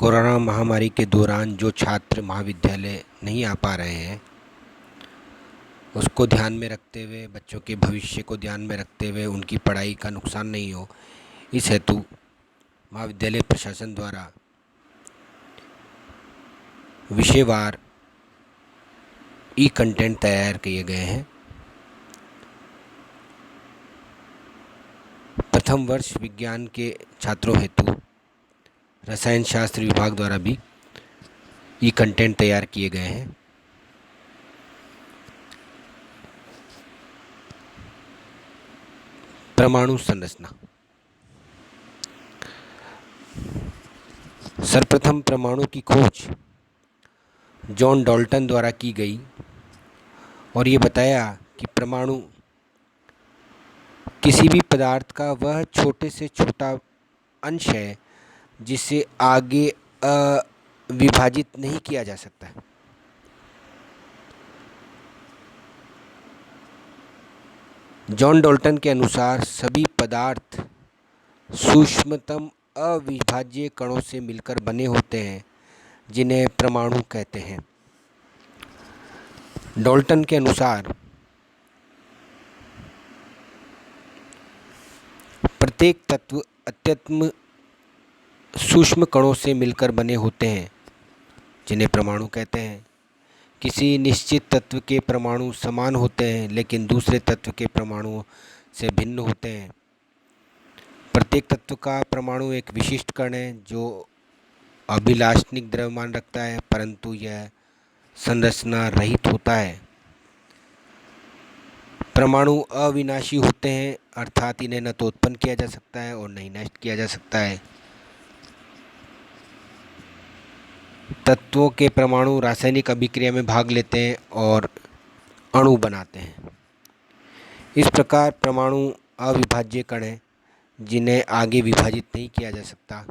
Corona महामारी के दौरान जो छात्र महाविद्यालय नहीं आ पा रहे हैं, उसको ध्यान में रखते हुए, बच्चों के भविष्य को ध्यान में रखते हुए उनकी पढ़ाई का नुकसान नहीं हो, इस हेतु महाविद्यालय प्रशासन द्वारा विषयवार ई कंटेंट तैयार किए गए हैं। प्रथम वर्ष विज्ञान के छात्रों हेतु रसायन शास्त्र विभाग द्वारा भी ई कंटेंट तैयार किए गए हैं। परमाणु संरचना। सर्वप्रथम परमाणु की खोज जॉन डाल्टन द्वारा की गई और ये बताया कि परमाणु किसी भी पदार्थ का वह छोटे से छोटा अंश है जिसे आगे विभाजित नहीं किया जा सकता है। जॉन डाल्टन के अनुसार सभी पदार्थ सूक्ष्मतम अविभाज्य कणों से मिलकर बने होते हैं, जिन्हें परमाणु कहते हैं। डाल्टन के अनुसार प्रत्येक तत्व अत्यंत सूक्ष्म कणों से मिलकर बने होते हैं, जिन्हें परमाणु कहते हैं। किसी निश्चित तत्व के परमाणु समान होते हैं, लेकिन दूसरे तत्व के परमाणुओं से भिन्न होते हैं। प्रत्येक तत्व का परमाणु एक विशिष्ट कण है जो अभिलाषणिक द्रव्यमान रखता है, परंतु यह संरचना रहित होता है। परमाणु अविनाशी होते हैं, अर्थात इन्हें न तो उत्पन्न किया जा सकता है और न ही नष्ट किया जा सकता है। तत्वों के परमाणु रासायनिक अभिक्रिया में भाग लेते हैं और अणु बनाते हैं। इस प्रकार परमाणु अविभाज्य कण हैं, जिन्हें आगे विभाजित नहीं किया जा सकता।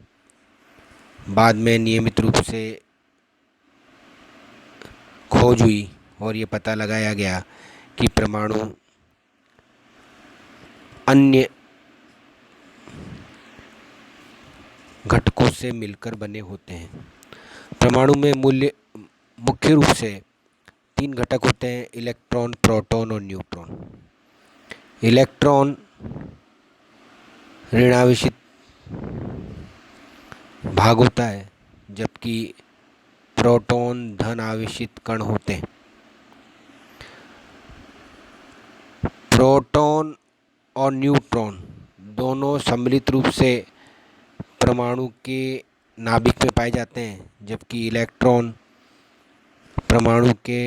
बाद में नियमित रूप से खोज हुई और ये पता लगाया गया कि परमाणु अन्य घटकों से मिलकर बने होते हैं। परमाणु में मुख्य रूप से 3 घटक होते हैं: इलेक्ट्रॉन, प्रोटॉन और न्यूट्रॉन। इलेक्ट्रॉन ऋणावेशित भाग होता है, जबकि प्रोटॉन धन आवेशित कण होते हैं। प्रोटॉन और न्यूट्रॉन दोनों सम्मिलित रूप से परमाणु के नाभिक में पाए जाते हैं, जबकि इलेक्ट्रॉन परमाणु के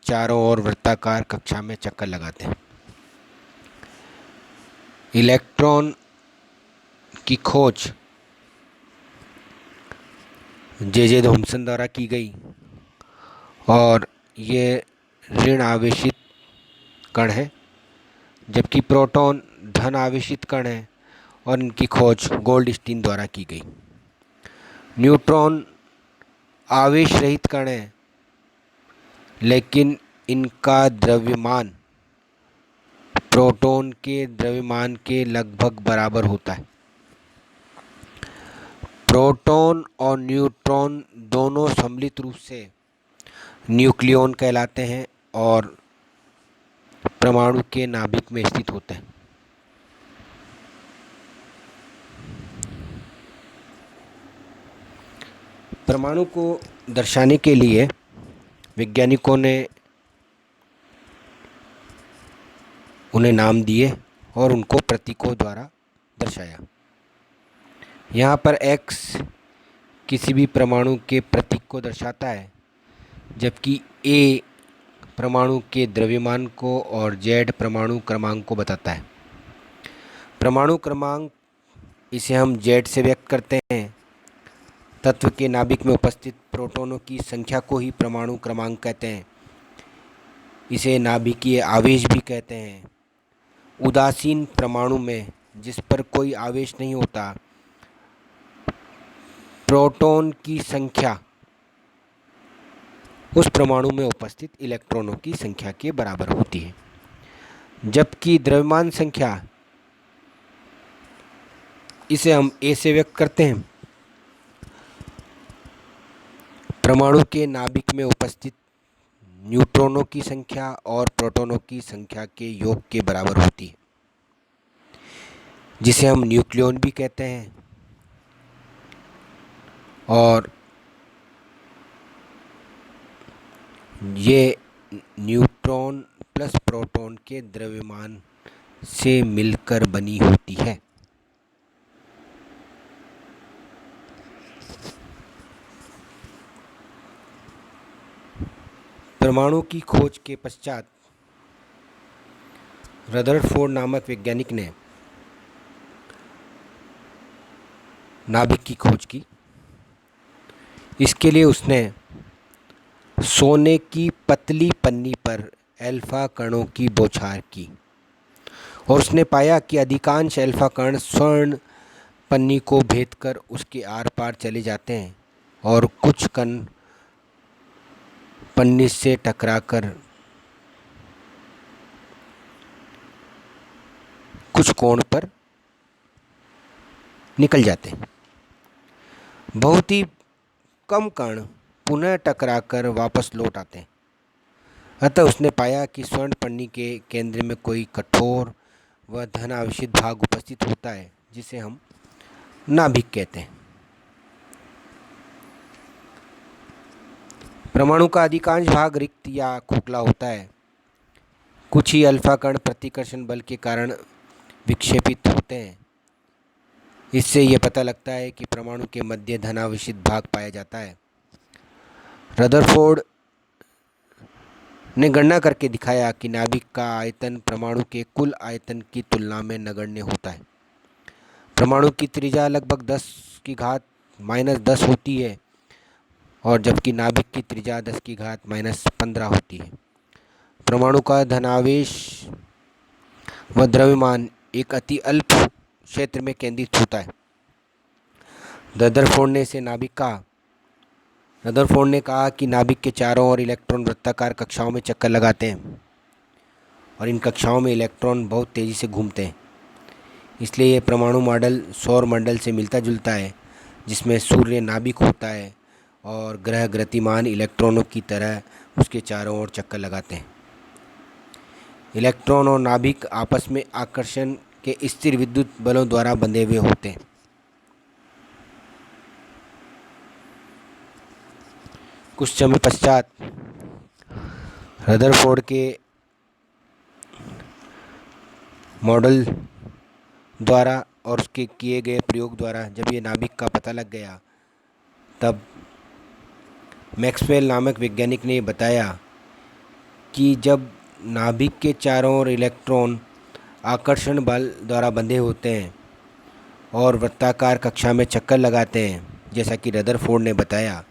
चारों ओर वृत्ताकार कक्षा में चक्कर लगाते हैं। इलेक्ट्रॉन की खोज जे थॉम्सन द्वारा की गई और ये ऋण आवेशित कण है, जबकि प्रोटॉन धन आवेशित कण है और इनकी खोज गोल्डस्टीन द्वारा की गई। न्यूट्रॉन आवेश रहित कण है, लेकिन इनका द्रव्यमान प्रोटॉन के द्रव्यमान के लगभग बराबर होता है। प्रोटॉन और न्यूट्रॉन दोनों सम्मिलित रूप से न्यूक्लियॉन कहलाते हैं और परमाणु के नाभिक में स्थित होते हैं। परमाणु को दर्शाने के लिए वैज्ञानिकों ने उन्हें नाम दिए और उनको प्रतीकों द्वारा दर्शाया। यहाँ पर X किसी भी परमाणु के प्रतीक को दर्शाता है, जबकि A परमाणु के द्रव्यमान को और Z परमाणु क्रमांक को बताता है। परमाणु क्रमांक इसे हम Z से व्यक्त करते हैं। तत्व के नाभिक में उपस्थित प्रोटॉनों की संख्या को ही परमाणु क्रमांक कहते हैं। इसे नाभिकीय आवेश भी कहते हैं। उदासीन परमाणु में, जिस पर कोई आवेश नहीं होता, प्रोटॉन की संख्या उस परमाणु में उपस्थित इलेक्ट्रॉनों की संख्या के बराबर होती है, जबकि द्रव्यमान संख्या इसे हम A से व्यक्त करते हैं। परमाणु के नाभिक में उपस्थित न्यूट्रॉनों की संख्या और प्रोटॉनों की संख्या के योग के बराबर होती है, जिसे हम न्यूक्लियॉन भी कहते हैं। और ये न्यूट्रॉन प्लस प्रोटॉन के द्रव्यमान से मिलकर बनी होती है। परमाणु की खोज के पश्चात रदरफोर्ड नामक वैज्ञानिक ने नाभिक की खोज की। इसके लिए उसने सोने की पतली पन्नी पर अल्फा कणों की बौछार की और उसने पाया कि अधिकांश अल्फा कण स्वर्ण पन्नी को भेदकर उसके आर पार चले जाते हैं और कुछ कण पन्नी से टकराकर कुछ कोण पर निकल जाते हैं। बहुत ही कम कण पुनः टकराकर वापस लौट आते हैं। अतः उसने पाया कि स्वर्ण पन्नी के केंद्र में कोई कठोर व धन आवेशित भाग उपस्थित होता है, जिसे हम नाभिक कहते हैं। परमाणु का अधिकांश भाग रिक्त या खोखला होता है। कुछ ही अल्फा कण प्रतिकर्षण बल के कारण विक्षेपित होते हैं। इससे यह पता लगता है कि परमाणु के मध्य धनावेशित भाग पाया जाता है। रदरफोर्ड ने गणना करके दिखाया कि नाभिक का आयतन परमाणु के कुल आयतन की तुलना में नगण्य होता है। परमाणु की त्रिज्या लगभग 10⁻⁻10 होती है और जबकि नाभिक की त्रिज्या 10⁻⁻15 होती है। परमाणु का धनावेश व द्रव्यमान एक अति अल्प क्षेत्र में केंद्रित होता है। रदरफोर्ड ने कहा कि नाभिक के चारों ओर इलेक्ट्रॉन वृत्ताकार कक्षाओं में चक्कर लगाते हैं और इन कक्षाओं में इलेक्ट्रॉन बहुत तेज़ी से घूमते हैं। इसलिए यह परमाणु मॉडल सौर मंडल से मिलता जुलता है, जिसमें सूर्य नाभिक होता है और ग्रह गतिमान इलेक्ट्रॉनों की तरह उसके चारों ओर चक्कर लगाते हैं। इलेक्ट्रॉन और नाभिक आपस में आकर्षण के स्थिर विद्युत बलों द्वारा बंधे हुए होते हैं। कुछ समय पश्चात रदरफोर्ड के मॉडल द्वारा और उसके किए गए प्रयोग द्वारा जब ये नाभिक का पता लग गया, तब मैक्सवेल नामक वैज्ञानिक ने बताया कि जब नाभिक के चारों ओर इलेक्ट्रॉन आकर्षण बल द्वारा बंधे होते हैं और वृत्ताकार कक्षा में चक्कर लगाते हैं, जैसा कि रदरफोर्ड ने बताया,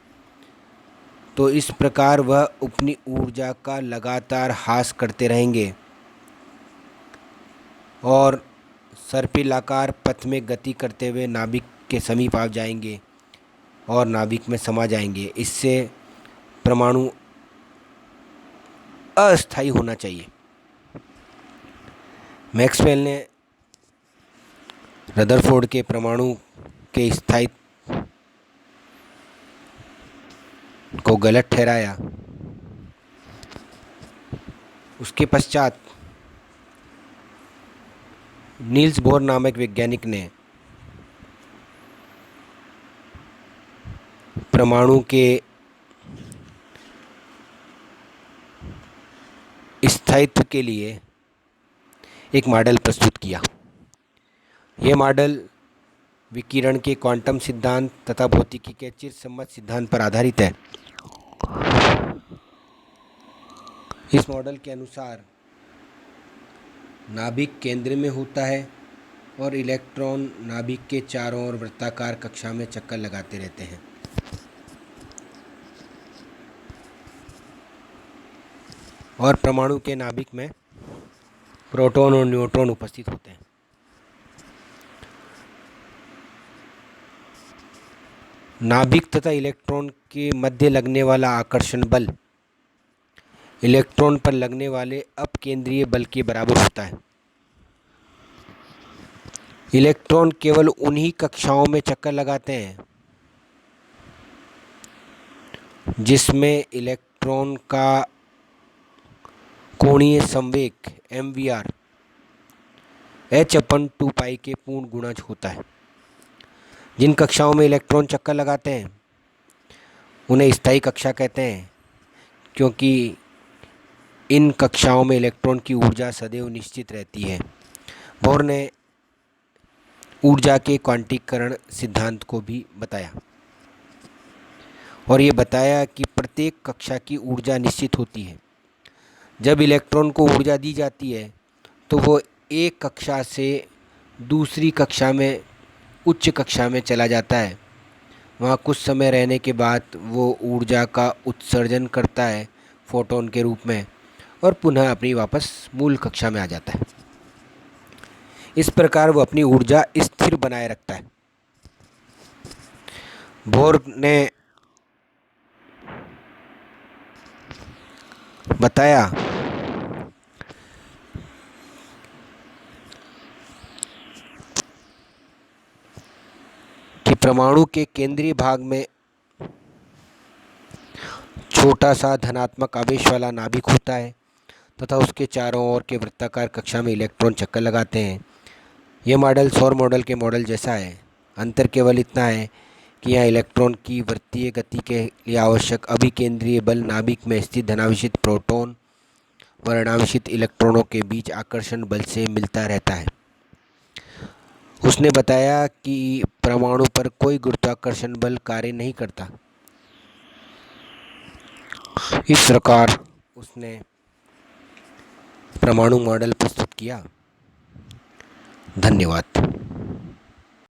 तो इस प्रकार वह अपनी ऊर्जा का लगातार ह्रास करते रहेंगे और सर्पिलाकार पथ में गति करते हुए नाभिक के समीप आ जाएंगे और नाभिक में समा जाएंगे। इससे परमाणु अस्थायी होना चाहिए। मैक्सवेल ने रदरफोर्ड के परमाणु के स्थायित्व को गलत ठहराया। उसके पश्चात नील्स बोर नामक वैज्ञानिक ने परमाणु के स्थायित्व के लिए एक मॉडल प्रस्तुत किया। यह मॉडल विकिरण के क्वांटम सिद्धांत तथा भौतिकी के चिरसम्मत सिद्धांत पर आधारित है। इस मॉडल के अनुसार नाभिक केंद्र में होता है और इलेक्ट्रॉन नाभिक के चारों ओर वृत्ताकार कक्षा में चक्कर लगाते रहते हैं। और परमाणु के नाभिक में प्रोटॉन और न्यूट्रॉन उपस्थित होते हैं। नाभिक तथा इलेक्ट्रॉन के मध्य लगने वाला आकर्षण बल इलेक्ट्रॉन पर लगने वाले अपकेंद्रीय बल के बराबर होता है। इलेक्ट्रॉन केवल उन्हीं कक्षाओं में चक्कर लगाते हैं जिसमें इलेक्ट्रॉन का कोणीय संवेग mvr h/2 के पूर्ण गुणज होता है। जिन कक्षाओं में इलेक्ट्रॉन चक्कर लगाते हैं उन्हें स्थायी कक्षा कहते हैं, क्योंकि इन कक्षाओं में इलेक्ट्रॉन की ऊर्जा सदैव निश्चित रहती है। बोर ने ऊर्जा के क्वांटीकरण सिद्धांत को भी बताया और ये बताया कि प्रत्येक कक्षा की ऊर्जा निश्चित होती है। जब इलेक्ट्रॉन को ऊर्जा दी जाती है तो वो एक कक्षा से दूसरी कक्षा में उच्च कक्षा में चला जाता है। वहाँ कुछ समय रहने के बाद वो ऊर्जा का उत्सर्जन करता है फोटोन के रूप में और पुनः अपनी वापस मूल कक्षा में आ जाता है। इस प्रकार वो अपनी ऊर्जा स्थिर बनाए रखता है। बोर ने बताया कि परमाणु के केंद्रीय भाग में छोटा सा धनात्मक आवेश वाला नाभिक होता है तथा उसके चारों ओर के वृत्ताकार कक्षा में इलेक्ट्रॉन चक्कर लगाते हैं। यह मॉडल सौर मॉडल के मॉडल जैसा है। अंतर केवल इतना है कि यहाँ इलेक्ट्रॉन की वृत्तीय गति के लिए आवश्यक अभिकेंद्रीय बल नाभिक में स्थित धनावेशित प्रोटॉन व ऋणावेशित इलेक्ट्रॉनों के बीच आकर्षण बल से मिलता रहता है। उसने बताया कि परमाणु पर कोई गुरुत्वाकर्षण बल कार्य नहीं करता। इस प्रकार उसने परमाणु मॉडल प्रस्तुत किया। धन्यवाद।